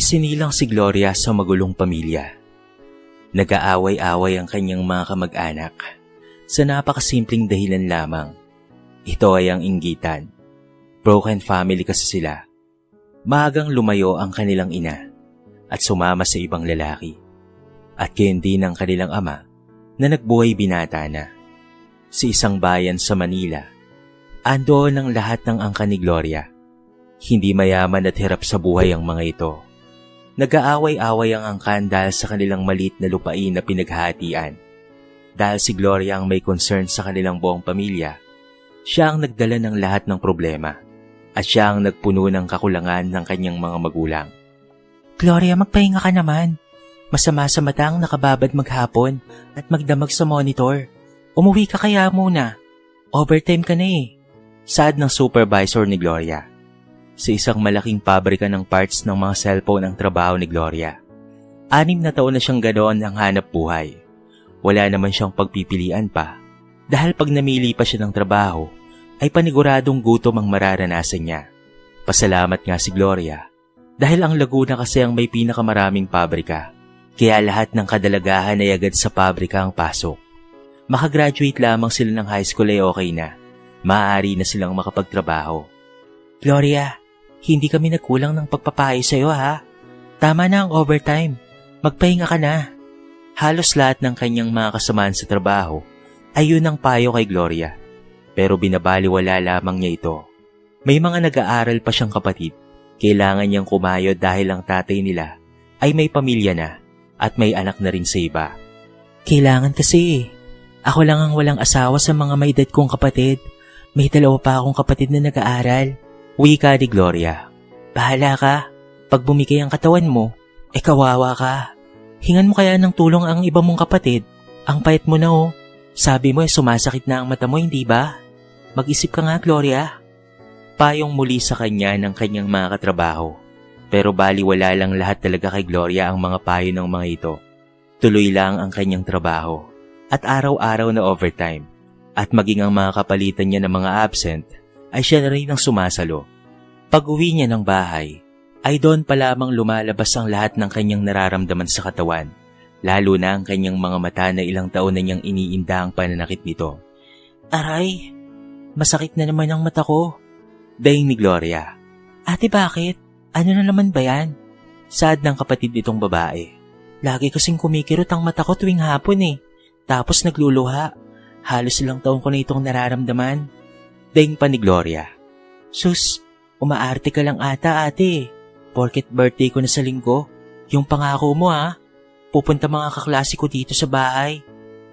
Isinilang si Gloria sa magulong pamilya. Nag-aaway-away ang kanyang mga kamag-anak sa napakasimpleng dahilan lamang. Ito ay ang inggitan. Broken family kasi sila. Maagang lumayo ang kanilang ina at sumama sa ibang lalaki. At gayon din ang kanilang ama na nagbuhay binata na. Sa isang bayan sa Manila, andoon ang lahat ng angkan ni Gloria. Hindi mayaman at hirap sa buhay ang mga ito. Nag-aaway-away ang angkan dahil sa kanilang maliit na lupain na pinaghahatian. Dahil si Gloria ang may concern sa kanilang buong pamilya, siya ang nagdala ng lahat ng problema at siya ang nagpuno ng kakulangan ng kanyang mga magulang. Gloria, magpahinga ka naman. Masama sa mata ang nakababad maghapon at magdamag sa monitor. Umuwi ka kaya muna. Overtime ka na eh. Saad ng supervisor ni Gloria. Sa isang malaking pabrika ng parts ng mga cellphone ang trabaho ni Gloria. 6 na taon na siyang ganoon ang hanap buhay. Wala naman siyang pagpipilian pa. Dahil pag namili pa siya ng trabaho, ay paniguradong gutom ang mararanasan niya. Pasalamat nga si Gloria. Dahil ang Laguna kasi ang may pinakamaraming pabrika. Kaya lahat ng kadalagahan ay agad sa pabrika ang pasok. Makagraduate lamang sila ng high school ay okay na. Maaari na silang makapagtrabaho. Gloria, hindi kami nagkulang ng pagpapayo sa'yo ha. Tama na ang overtime. Magpahinga ka na. Halos lahat ng kanyang mga kasamaan sa trabaho ay yun ang payo kay Gloria. Pero binabaliwala lamang niya ito. May mga nag-aaral pa siyang kapatid. Kailangan niyang kumayod dahil ang tatay nila ay may pamilya na at may anak na rin sa iba. Kailangan kasi. Ako lang ang walang asawa sa mga may edad kong kapatid. May 2 pa akong kapatid na nag-aaral. Wika ni Gloria. Bahala ka. Pag bumigay ang katawan mo, kawawa ka. Hingan mo kaya ng tulong ang iba mong kapatid. Ang payat mo na oh. Sabi mo sumasakit na ang mata mo, hindi ba? Mag-isip ka nga, Gloria. Payong muli sa kanya ng kanyang mga katrabaho. Pero baliwala lang lahat talaga kay Gloria ang mga payo ng mga ito. Tuloy lang ang kanyang trabaho. At araw-araw na overtime. At maging ang mga kapalitan niya ng mga absent ay siya na rin ang sumasalo. Pag-uwi niya ng bahay, ay doon pa lamang lumalabas ang lahat ng kanyang nararamdaman sa katawan, lalo na ang kanyang mga mata na ilang taon na niyang iniinda ang pananakit nito. Aray, masakit na naman ang mata ko. Daing ni Gloria. Ate, bakit? Ano na naman ba yan? Saad ng kapatid nitong babae. Lagi kasing kumikirot ang mata ko tuwing hapon eh. Tapos nagluluha. Halos ilang taon ko na itong nararamdaman. Daing pa ni Gloria. Sus, umaarte ka lang ata ate. Porket birthday ko na sa linggo. Yung pangako mo ha. Pupunta mga kaklase ko dito sa bahay.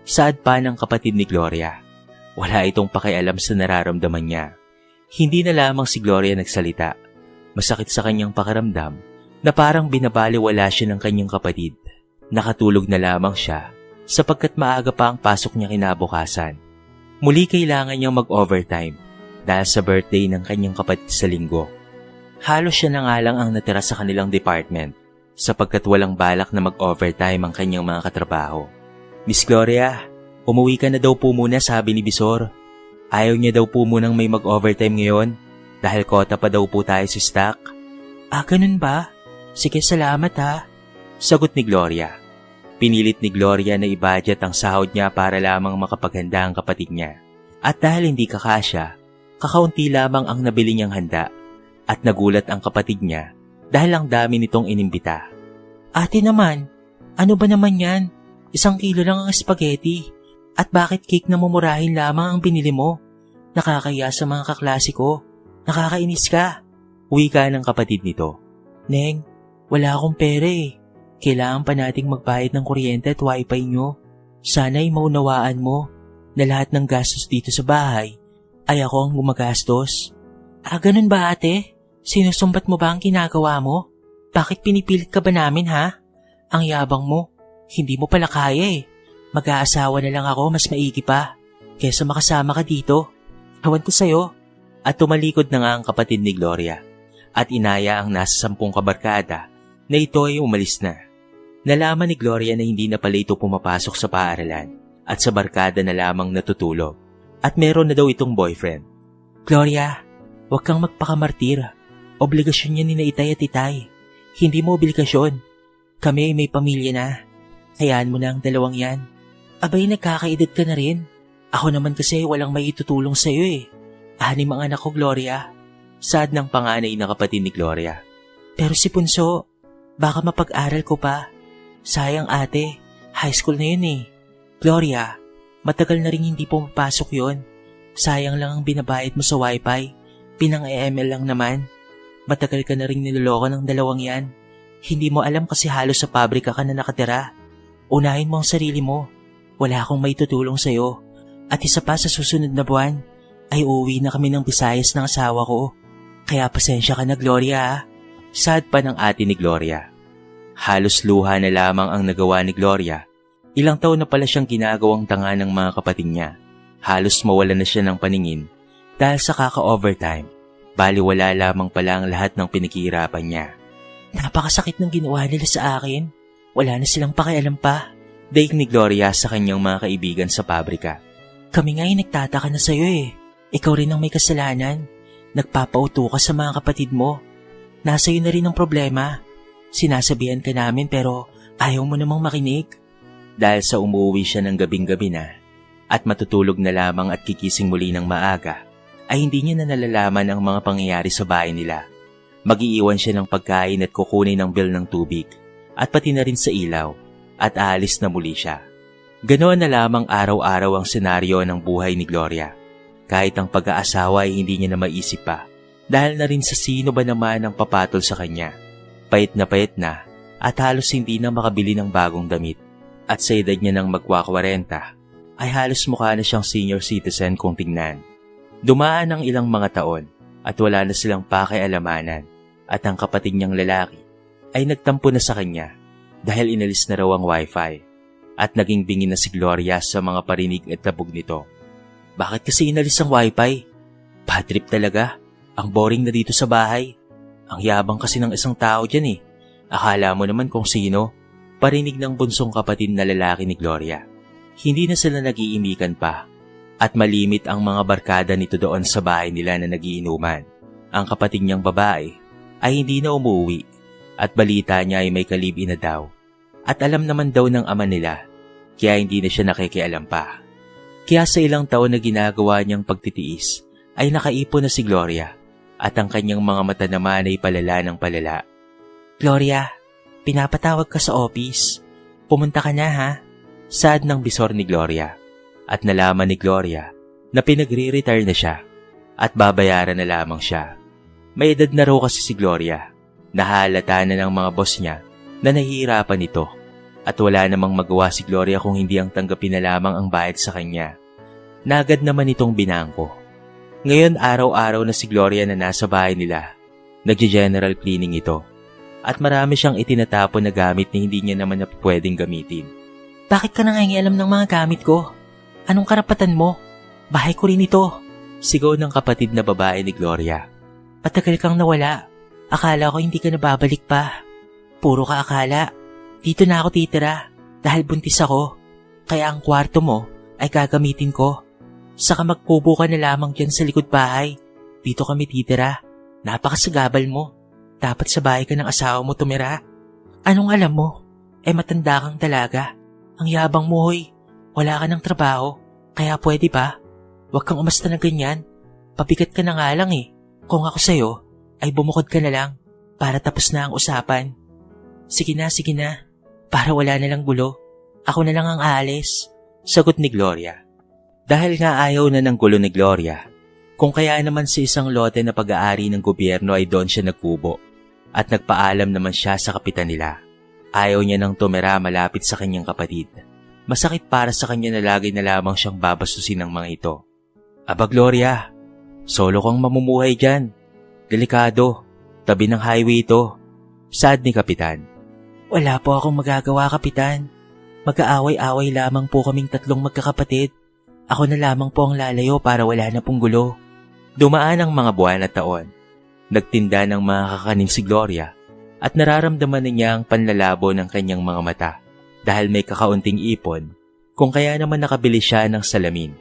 Saad pa ng kapatid ni Gloria. Wala itong pakialam sa nararamdaman niya. Hindi na lamang si Gloria nagsalita. Masakit sa kanyang pakiramdam na parang binabaliwala siya ng kanyang kapatid. Nakatulog na lamang siya sapagkat maaga pa ang pasok niya kinabukasan. Muli kailangan niyang mag-overtime dahil sa birthday ng kanyang kapatid sa linggo. Halos siya na nga lang ang natira sa kanilang department sapagkat walang balak na mag-overtime ang kanyang mga katrabaho. Miss Gloria, umuwi ka na daw po muna, sabi ni Bisor. Ayaw niya daw po munang may mag-overtime ngayon dahil kota pa daw po tayo sa stock. Ganun ba? Sige, salamat ha. Sagot ni Gloria. Pinilit ni Gloria na i-budget ang sahod niya para lamang makapaghanda ang kapatid niya. At dahil hindi kakasya, kakaunti lamang ang nabili niyang handa at nagulat ang kapatid niya dahil ang dami nitong inimbita. Ate naman, ano ba naman yan? 1 kilo lang ang spaghetti. At bakit cake na mumurahin lamang ang binili mo? Nakakaya sa mga kaklase ko. Nakakainis ka. Wika ng kapatid nito. Neng, wala akong pera eh. Kailangan pa nating magbayad ng kuryente at wifi nyo. Sana'y maunawaan mo na lahat ng gastos dito sa bahay ay ako ang gumagastos. Ganun ba ate? Sinusumbat mo ba ang ginagawa mo? Bakit pinipilit ka ba namin ha? Ang yabang mo, hindi mo pala kaya eh. Mag-aasawa na lang ako, mas maigi pa. Kesa makasama ka dito. Awan ko sa'yo. At tumalikod na nga ang kapatid ni Gloria. At inaya ang nasa 10 kabarkada na ito ay umalis na. Nalaman ni Gloria na hindi na pala ito pumapasok sa paaralan at sa barkada na lamang natutulog. At meron na daw itong boyfriend. Gloria, huwag kang magpakamartir. Obligasyon niya ni na Itay at Itay. Hindi mo obligasyon. Kami ay may pamilya na. Hayaan mo na ang dalawang yan. Abay, nagkakaedad ka na rin. Ako naman kasi walang may itutulong sa'yo eh. 6 ang anak ko, Gloria. Sad ng panganay na kapatid ni Gloria. Pero si Punso, baka mapag-aral ko pa. Sayang ate, high school na yun eh. Gloria, matagal na rin hindi pumapasok yun. Sayang lang ang binabayad mo sa wifi. Pinang-EML lang naman. Matagal ka na rin niloloko ng dalawang yan. Hindi mo alam kasi halos sa pabrika ka na nakatira. Unahin mo ang sarili mo. Wala akong may tutulong sa'yo. At isa pa sa susunod na buwan, ay uuwi na kami ng Visayas ng asawa ko. Kaya pasensya ka na, Gloria. Sad pa ng ate ni Gloria. Halos luha na lamang ang nagawa ni Gloria. Ilang taon na pala siyang ginagawang tanga ng mga kapatid niya. Halos mawala na siya ng paningin dahil sa kaka-overtime. Baliwala lamang pala ang lahat ng pinakihirapan niya. Napakasakit ng ginawa nila sa akin. Wala na silang pakialam pa. Daig ni Gloria sa kanyang mga kaibigan sa pabrika. Kami nga ay nagtataka na sa'yo eh. Ikaw rin ang may kasalanan. Nagpapauto ka sa mga kapatid mo. Nasa iyo na rin ang problema. Sinasabihan ka namin pero ayaw mo namang makinig. Dahil sa umuwi siya ng gabing-gabi na at matutulog na lamang at kikising muli ng maaga, ay hindi niya na nalalaman ang mga pangyayari sa bahay nila. Mag-iiwan siya ng pagkain at kukunin ng bill ng tubig at pati na rin sa ilaw at aalis na muli siya. Ganoon na lamang araw-araw ang senaryo ng buhay ni Gloria. Kahit ang pag-aasawa ay hindi niya na maisip pa dahil na rin sa sino ba naman ang papatol sa kanya. Payat na at halos hindi na makabili ng bagong damit. At sa edad niya ng magwa-40 ay halos mukha na siyang senior citizen kung tingnan. Dumaan ang ilang mga taon at wala na silang pakialamanan at ang kapatid niyang lalaki ay nagtampo na sa kanya dahil inalis na raw ang wifi. At naging bingi na si Gloria sa mga parinig at tabog nito. Bakit kasi inalis ang wifi? Bad trip talaga. Ang boring na dito sa bahay. Ang yabang kasi ng isang tao dyan eh. Akala mo naman kung sino. Parinig ng bunsong kapatid na lalaki ni Gloria. Hindi na sila nag-iimikan pa. At malimit ang mga barkada nito doon sa bahay nila na nagiinuman. Ang kapatid niyang babae ay hindi na umuwi. At balita niya ay may kalibin na daw. At alam naman daw ng ama nila, kaya hindi na siya nakikialam pa. Kaya sa ilang taon na ginagawa niyang pagtitiis, ay nakaipon na si Gloria, at ang kanyang mga mata naman ay palala ng palala. Gloria, pinapatawag ka sa office. Pumunta ka na ha? Sad ng bisor ni Gloria, at nalaman ni Gloria na pinagre-retire na siya, at babayaran na lamang siya. May edad na raw kasi si Gloria, nahalata na ng mga boss niya na nahihirapan ito. At wala namang magawa si Gloria kung hindi ang tanggapin na lamang ang bayad sa kanya. Nagad naman itong binangko. Ngayon araw-araw na si Gloria na nasa bahay nila. Nagje-general cleaning ito. At marami siyang itinatapon na gamit na hindi niya naman na pwedeng gamitin. Bakit ka nangangialam ng mga gamit ko? Anong karapatan mo? Bahay ko rin ito. Sigaw ng kapatid na babae ni Gloria. Matagal kang nawala. Akala ko hindi ka nababalik pa. Puro ka akala. Dito na ako titira dahil buntis ako. Kaya ang kwarto mo ay gagamitin ko. Saka magpupo ka na lamang dyan sa likod bahay. Dito kami titira. Napakasagabal mo. Dapat sa bahay ka ng asawa mo tumira. Anong alam mo? Matanda kang talaga. Ang yabang mo hoy. Wala ka ng trabaho. Kaya pwede ba? Huwag kang umasta na ganyan. Pabigat ka na nga lang eh. Kung ako sa'yo, ay bumukod ka na lang para tapos na ang usapan. Sige na. Para wala na lang gulo. Ako na lang ang aalis. Sagot ni Gloria. Dahil nga ayaw na ng gulo ni Gloria, kung kaya naman sa isang lote na pag-aari ng gobyerno ay doon siya nagkubo at nagpaalam naman siya sa kapitan nila. Ayaw niya nang tumira malapit sa kanyang kapatid. Masakit para sa kanya na lagi na lamang siyang babastusin ng mga ito. Aba Gloria, solo kang mamumuhay dyan. Delikado, tabi ng highway ito. Sad ni kapitan. Wala po akong magagawa, kapitan. Mag-aaway-away lamang po kaming 3 magkakapatid. Ako na lamang po ang lalayo para wala na pong gulo. Dumaan ang mga buwan at taon. Nagtinda ng mga kakanin si Gloria at nararamdaman niya ang panlalabo ng kanyang mga mata dahil may kakaunting ipon kung kaya naman nakabili siya ng salamin.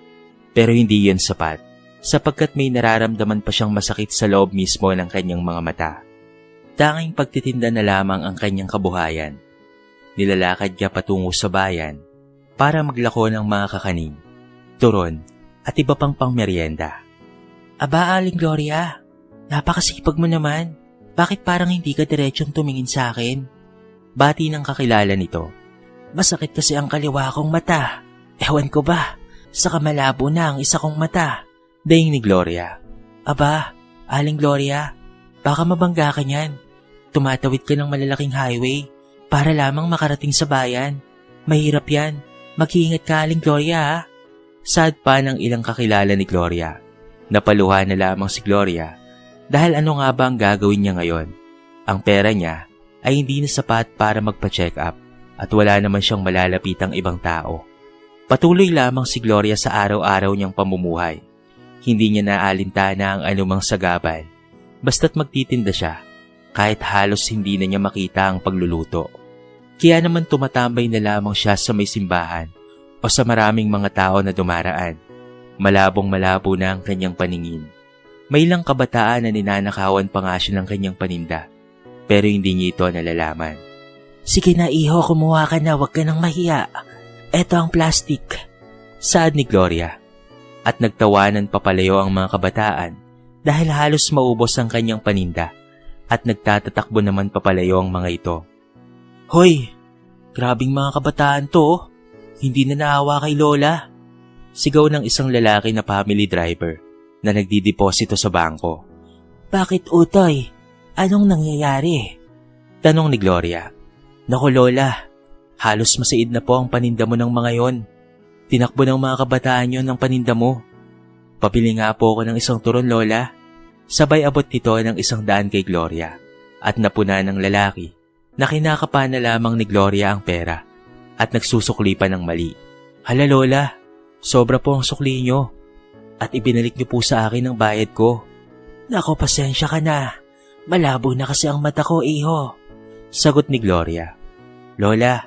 Pero hindi yun sapat sapagkat may nararamdaman pa siyang masakit sa loob mismo ng kanyang mga mata. Tanging pagtitinda na lamang ang kanyang kabuhayan. Nilalakad niya patungo sa bayan para maglako ng mga kakanin, turon at iba pang pangmeryenda. Aba, Aling Gloria, napakasipag mo naman. Bakit parang hindi ka diretsong tumingin sa akin? Bati ng kakilala nito. Masakit kasi ang kaliwa kong mata. Ewan ko ba, saka malabo na ang isa kong mata. Daing ni Gloria. Aba, Aling Gloria, baka mabangga ka niyan. Tumatawid ka ng malalaking highway para lamang makarating sa bayan. Mahirap yan. Mag-iingat ka, Aling Gloria, ha? Sad pa ng ilang kakilala ni Gloria. Napaluha na lamang si Gloria dahil ano nga ba ang gagawin niya ngayon? Ang pera niya ay hindi na sapat para magpa-check up at wala naman siyang malalapitang ibang tao. Patuloy lamang si Gloria sa araw-araw niyang pamumuhay. Hindi niya naaalintana ang anumang sagaban basta't magtitinda siya kahit halos hindi na niya makita ang pagluluto. Kaya naman tumatambay na lamang siya sa may simbahan o sa maraming mga tao na dumaraan. Malabong-malabo na ang kanyang paningin. May ilang kabataan na ninanakawan pa nga siya ng kanyang paninda, pero hindi niya ito nalalaman. Sige na iho, kumuha ka na, huwag ka nang mahiya. Eto ang plastic. Saad ni Gloria. At nagtawanan papalayo ang mga kabataan dahil halos maubos ang kanyang paninda at nagtatatakbo naman papalayo ang mga ito. Hoy, grabing mga kabataan to. Hindi na naawa kay Lola. Sigaw ng isang lalaki na family driver na nagdideposito sa bangko. Bakit, Utoy? Anong nangyayari? Tanong ni Gloria. Naku, Lola, halos masaid na po ang paninda mo ng mga yon. Tinakbo ng mga kabataan yon ng paninda mo. Pabili nga po ako ng isang turon, Lola. Sabay abot nito ng 100 kay Gloria at napuna ng lalaki na kinakapa na lamang ni Gloria ang pera at nagsusukli pa ng mali. Hala, Lola, sobra po ang sukli nyo at ibinalik niyo po sa akin ang bayad ko. Nako, pasensya ka na. Malabo na kasi ang mata ko, iho. Sagot ni Gloria. Lola,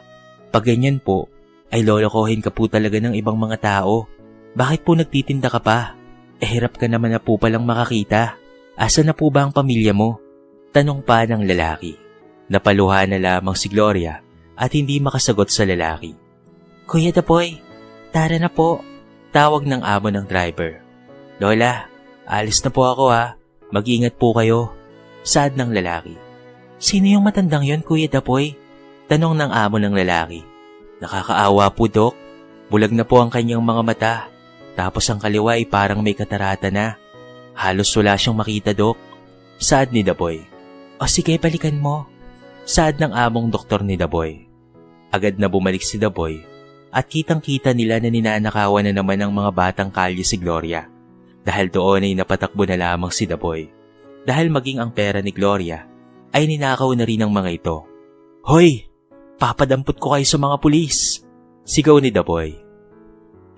pag ganyan po, ay lolokohin ka po talaga ng ibang mga tao. Bakit po nagtitinda ka pa? Hirap ka naman na po palang makakita. Asa na po ba ang pamilya mo? Tanong pa ng lalaki. Napaluha na lamang si Gloria at hindi makasagot sa lalaki. Kuya Dapoy, tara na po. Tawag ng amo ng driver. Lola, alis na po ako ha. Mag-ingat po kayo. Saad ng lalaki. Sino yung matandang yon, Kuya Dapoy? Tanong ng amo ng lalaki. Nakakaawa po, Dok. Bulag na po ang kanyang mga mata. Tapos ang kaliwa ay parang may katarata na. Halos wala siyang makita, Dok. Saad ni Dapoy. O sige, balikan mo. Saad ng among doktor ni Dapoy. Agad na bumalik si Dapoy at kitang-kita nila na ninanakawan na naman ng mga batang kalye si Gloria. Dahil doon ay napatakbo na lamang si Dapoy. Dahil maging ang pera ni Gloria ay ninakaw na rin ng mga ito. Hoy! Papadampot ko kayo sa mga pulis! Sigaw ni Dapoy.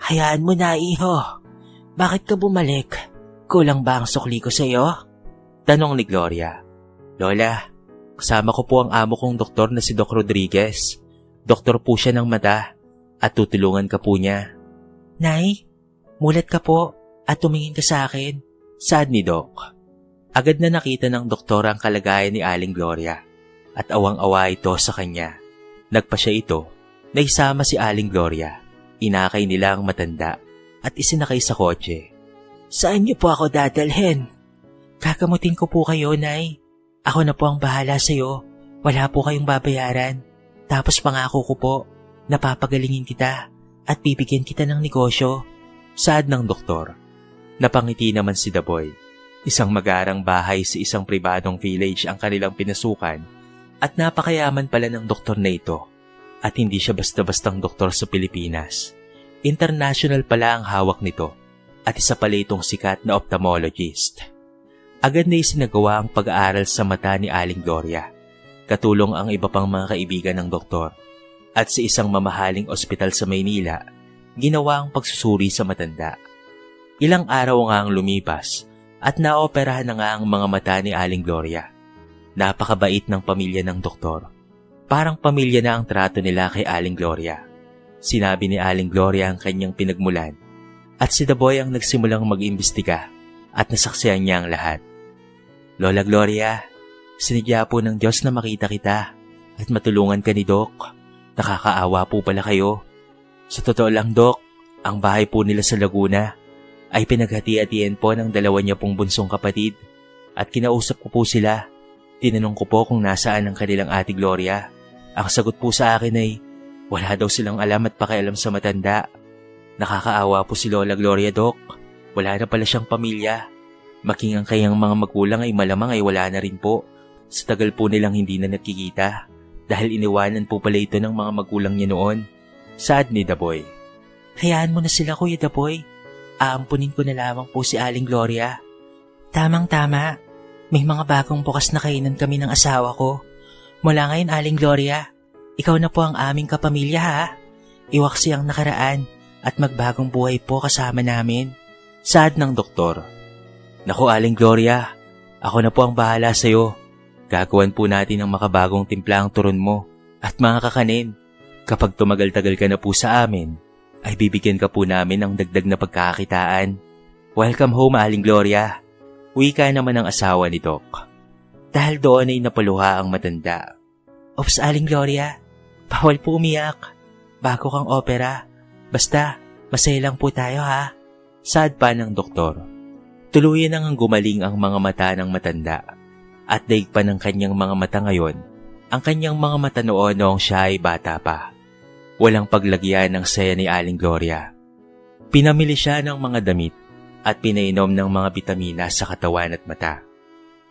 Hayaan mo na, iho. Bakit ka bumalik? Kulang ba ang sukli ko sa'yo? Tanong ni Gloria. Lola, kasama ko po ang amo kong doktor na si Doc Rodriguez. Doktor po siya ng mata at tutulungan ka po niya. Nay, mulat ka po at tumingin ka sa akin. Saad ni Doc. Agad na nakita ng doktor ang kalagayan ni Aling Gloria at awang-awa ito sa kanya. Nagpa siya ito na isama si Aling Gloria. Inakay nila ang matanda at isinakay sa kotse. Saan niyo po ako dadalhin? Kakamutin ko po kayo, Nay. Ako na po ang bahala sa'yo. Wala po kayong babayaran. Tapos pangako ko po, napapagalingin kita at bibigyan kita ng negosyo. Saad ng doktor. Napangiti naman si Dapoy. Isang magarang bahay sa isang pribadong village ang kanilang pinasukan at napakayaman pala ng doktor na ito. At hindi siya basta-bastang doktor sa Pilipinas. International pala ang hawak nito at isa pala itong sikat na ophthalmologist. Agad na isinagawa ang pag-aaral sa mata ni Aling Gloria. Katulong ang iba pang mga kaibigan ng doktor. At sa isang mamahaling ospital sa Maynila, ginawa ang pagsusuri sa matanda. Ilang araw nga ang lumipas at naoperahan na nga ang mga mata ni Aling Gloria. Napakabait ng pamilya ng doktor. Parang pamilya na ang trato nila kay Aling Gloria. Sinabi ni Aling Gloria ang kanyang pinagmulan at si Dapoy ang nagsimulang mag-imbestiga at nasaksihan niya ang lahat. Lola Gloria, Sinadya po ng Diyos na makita kita at matulungan ka ni Doc. Nakakaawa po pala kayo. Sa totoo lang, Doc, ang bahay po nila sa Laguna ay pinaghati-hatian po ng dalawa niya pong bunsong kapatid. At kinausap ko po sila. Tinanong ko po kung nasaan ang kanilang ate Gloria. Ang sagot po sa akin ay wala daw silang alam at pakialam sa matanda. Nakakaawa po si Lola Gloria, Doc. Wala na pala siyang pamilya. Making ang kanyang mga magulang ay malamang ay wala na rin po. Sa tagal po nilang hindi na nakikita. Dahil iniwanan po pala ito ng mga magulang niya noon. Sad ni Daboy. Hayaan mo na sila, Kuya Daboy. Aampunin ko na lamang po si Aling Gloria. Tamang-tama. May mga bagong bukas na kainan kami ng asawa ko. Mula ngayon, Aling Gloria, ikaw na po ang aming kapamilya, ha? Iwaksi ang nakaraan at magbagong buhay po kasama namin. Sad ng doktor. Naku, Aling Gloria, ako na po ang bahala sa'yo. Gagawan po natin ng makabagong timpla ang turon mo at mga kakanin. Kapag tumagal-tagal ka na po sa amin, ay bibigyan ka po namin ng dagdag na pagkakakitaan. Welcome home, Aling Gloria. Wika naman ang asawa ni Doc. Dahil doon ay napaluha ang matanda. Ops, Aling Gloria, bawal po umiyak. Bago kang opera. Basta, masaya lang po tayo, ha? Sad pa ng doktor. Tuluyan nang gumaling ang mga mata ng matanda. At daig pa ng kanyang mga mata ngayon, ang kanyang mga mata noong siya ay bata pa. Walang paglagyan ng saya ni Aling Gloria. Pinamili siya ng mga damit at pinainom ng mga bitamina sa katawan at mata.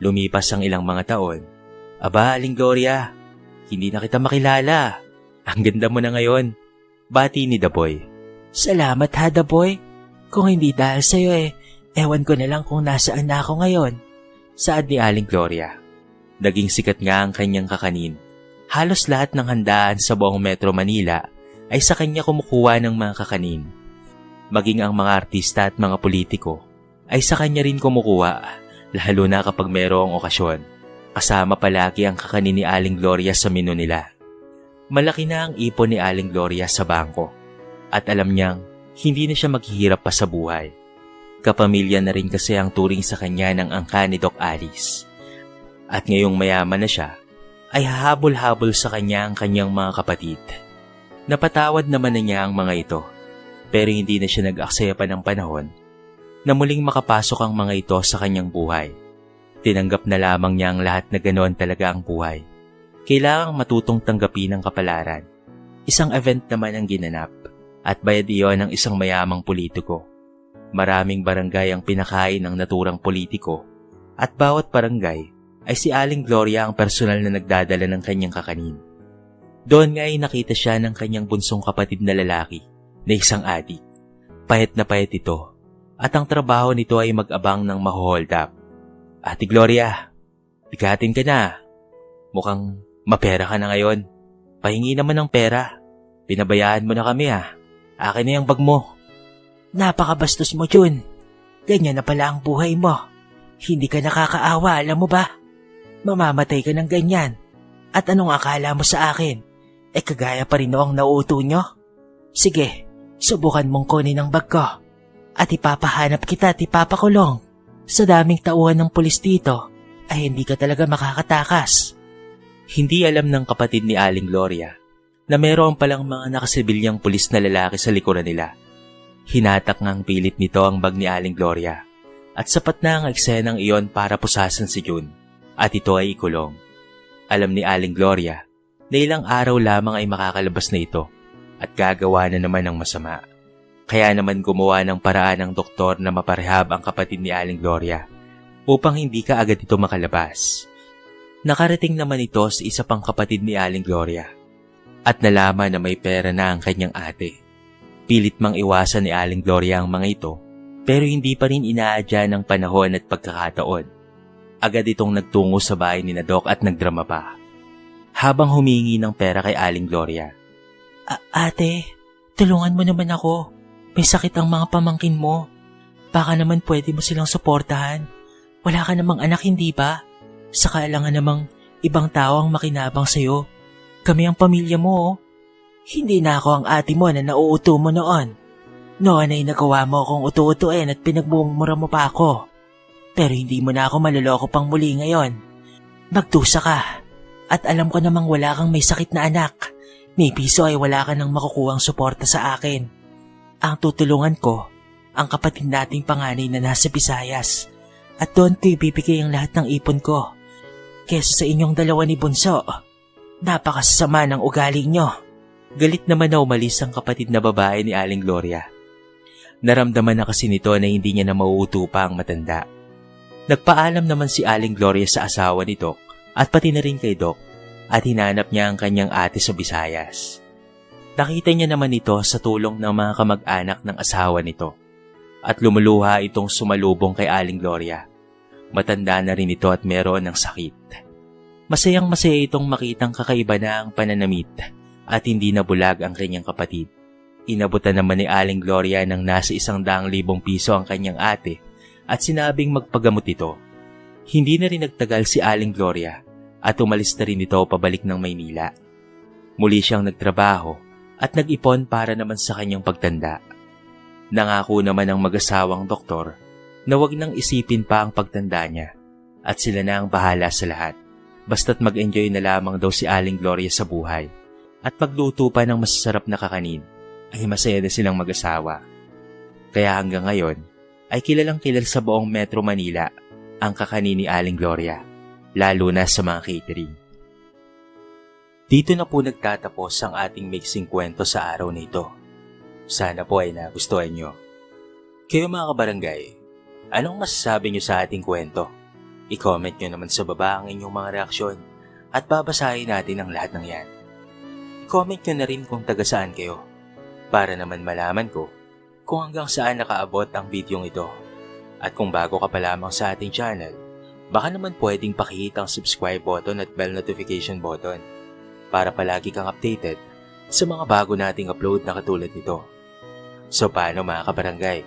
Lumipas ang ilang mga taon. Aba, Aling Gloria, hindi na kita makilala. Ang ganda mo na ngayon. Bati ni Daboy. Salamat, ha, Daboy. Kung hindi dahil sa'yo ewan ko na lang kung nasaan na ako ngayon. Saad ni Aling Gloria. Naging sikat nga ang kanyang kakanin. Halos lahat ng handaan sa buong Metro Manila ay sa kanya kumukuha ng mga kakanin. Maging ang mga artista at mga politiko ay sa kanya rin kumukuha, lalo na kapag mayroong okasyon. Kasama palagi ang kakanin ni Aling Gloria sa menu nila. Malaki na ang ipon ni Aling Gloria sa bangko at alam niyang hindi na siya maghihirap pa sa buhay. Kapamilya na rin kasi ang turing sa kanya ng angka ni Doc Alice. At ngayong mayaman na siya, ay hahabol-habol sa kanya ang kanyang mga kapatid. Napatawad naman na niya ang mga ito, pero hindi na siya nag-aksaya pa ng panahon na muling makapasok ang mga ito sa kanyang buhay. Tinanggap na lamang niya ang lahat na ganoon talaga ang buhay. Kailangang matutong tanggapin ang kapalaran. Isang event naman ang ginanap at bayad iyon ng isang mayamang politiko. Maraming barangay ang pinakain ng naturang politiko at bawat barangay ay si Aling Gloria ang personal na nagdadala ng kanyang kakanin. Doon nga ay nakita siya ng kanyang bunsong kapatid na lalaki na isang adik. Payat na payat ito at ang trabaho nito ay mag-abang ng maho-hold up. Ate Gloria, bigatin ka na. Mukhang mapera ka na ngayon. Pahingi naman ng pera. Pinabayaan mo na kami ha. Akin na yung bag mo. Napakabastos mo, Jun. Ganyan na pala ang buhay mo. Hindi ka nakakaawa, alam mo ba? Mamamatay ka ng ganyan. At anong akala mo sa akin? Kagaya pa rin noong nauuto nyo? Sige, subukan mong kunin ang bag ko. At ipapahanap kita at ipapakulong. Sa daming tauhan ng pulis dito, ay hindi ka talaga makakatakas. Hindi alam ng kapatid ni Aling Gloria na meron palang mga nakasibilyang pulis na lalaki sa likuran nila. Hinatak ngang pilit nito ang bag ni Aling Gloria at sapat na ang eksenang iyon para pusasan si June at ito ay ikulong. Alam ni Aling Gloria na ilang araw lamang ay makakalabas na ito at gagawa na naman ng masama. Kaya naman gumawa ng paraan ng doktor na maparehab ang kapatid ni Aling Gloria upang hindi ka agad ito makalabas. Nakarating naman ito sa isa pang kapatid ni Aling Gloria at nalaman na may pera na ang kanyang ate. Pilit mang iwasan ni Aling Gloria ang mga ito, pero hindi pa rin inaadya ng panahon at pagkakataon. Agad itong nagtungo sa bahay ni Doc at nagdrama pa. Habang humingi ng pera kay Aling Gloria. Ate, tulungan mo naman ako. May sakit ang mga pamangkin mo. Baka naman pwede mo silang suportahan. Wala ka namang anak, hindi ba? Saka alangan namang ibang tao ang makinabang sa'yo. Kami ang pamilya mo, oh. Hindi na ako ang ate mo na nauuto mo noon. Noon ay nagawa mo akong utu-utuin at pinagmumura mo pa ako. Pero hindi mo na ako maloloko pang muli ngayon. Magdusa ka. At alam ko namang wala kang may sakit na anak. Ni piso ay wala ka nang makukuhang suporta sa akin. Ang tutulungan ko, ang kapatid nating panganay na nasa Visayas. At doon ko ibibigay ang lahat ng ipon ko. Kesa sa inyong dalawa ni Bunso. Napakasama ng ugali nyo. Galit naman na umalis ang kapatid na babae ni Aling Gloria. Naramdaman na kasi nito na hindi niya na mauuto pa ang matanda. Nagpaalam naman si Aling Gloria sa asawa ni Doc at pati na rin kay Doc at hinanap niya ang kanyang ate sa Visayas. Nakita niya naman ito sa tulong ng mga kamag-anak ng asawa nito at lumuluha itong sumalubong kay Aling Gloria. Matanda na rin ito at meron ng sakit. Masayang masaya itong makitang kakaiba na ang pananamit at hindi na bulag ang kanyang kapatid. Inabutan naman ni Aling Gloria ng nasa 100,000 piso ang kanyang ate at sinabing magpagamot ito. Hindi na rin nagtagal si Aling Gloria at umalis na rin ito pabalik ng Maynila. Muli siyang nagtrabaho at nag-ipon para naman sa kanyang pagtanda. Nangako naman ang mag-asawang doktor na wag nang isipin pa ang pagtanda niya at sila na ang bahala sa lahat. Basta't mag-enjoy na lamang daw si Aling Gloria sa buhay at magluto pa ng masasarap na kakanin ay masaya na silang mag-asawa. Kaya hanggang ngayon ay kilalang kilala sa buong Metro Manila ang kakanin ni Aling Gloria, lalo na sa mga catering. Dito na po nagtatapos ang ating mixing kwento sa araw na ito. Sana po ay nagustuhan nyo. Kayo mga kabarangay, anong masasabi nyo sa ating kwento? I-comment nyo naman sa baba ang inyong mga reaksyon at babasahin natin ang lahat ng yan. I-comment nyo na rin kung taga saan kayo para naman malaman ko kung hanggang saan nakaabot ang videong ito. At kung bago ka pa lamang sa ating channel, baka naman pwedeng pakihit ang subscribe button at bell notification button para palagi kang updated sa mga bago nating upload na katulad nito. So paano mga kabarangay?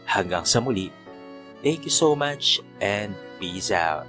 Hanggang sa muli, thank you so much and peace out.